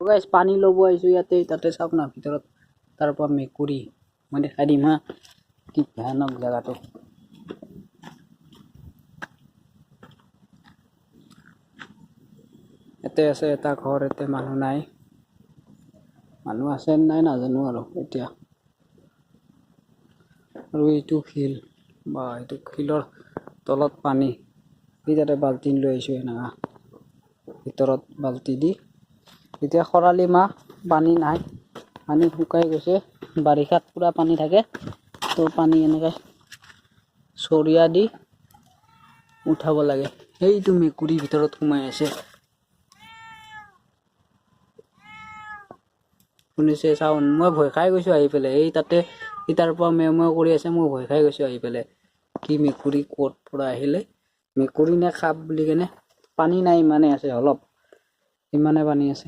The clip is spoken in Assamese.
গাইছ পানী ল'ব আহিছোঁ ইয়াতে তাতে চাওক না ভিতৰত তাৰ পৰা মেকুৰী মই দেখাই দিম হা কি ভয়ানক জেগাটো ইয়াতে আছে এটা ঘৰ ইয়াতে মানুহ নাই মানুহ আছে নাই নাজানো আৰু এতিয়া আৰু এইটো শিল বা এইটো শিলৰ তলত পানী এই তাতে বাল্টি লৈ আহিছোঁ এনেকা ভিতৰত বাল্টি দি এতিয়া খৰালি মাহ পানী নাই পানী শুকাই গৈছে বাৰিষাত পুৰা পানী থাকে তো পানী এনেকৈ চৰিয়া দি উঠাব লাগে সেইটো মেকুৰী ভিতৰত সোমাই আছে শুনিছে চাউন মই ভয় খাই গৈছোঁ আহি পেলাই এই তাতে ইটাৰ পৰা মেও কৰি আছে মই ভয় খাই গৈছোঁ আহি পেলাই কি মেকুৰী ক'ত পৰা আহিলে মেকুৰী নে সাপ বুলি কেনে পানী নাই ইমানে আছে অলপ ইমানে পানী আছে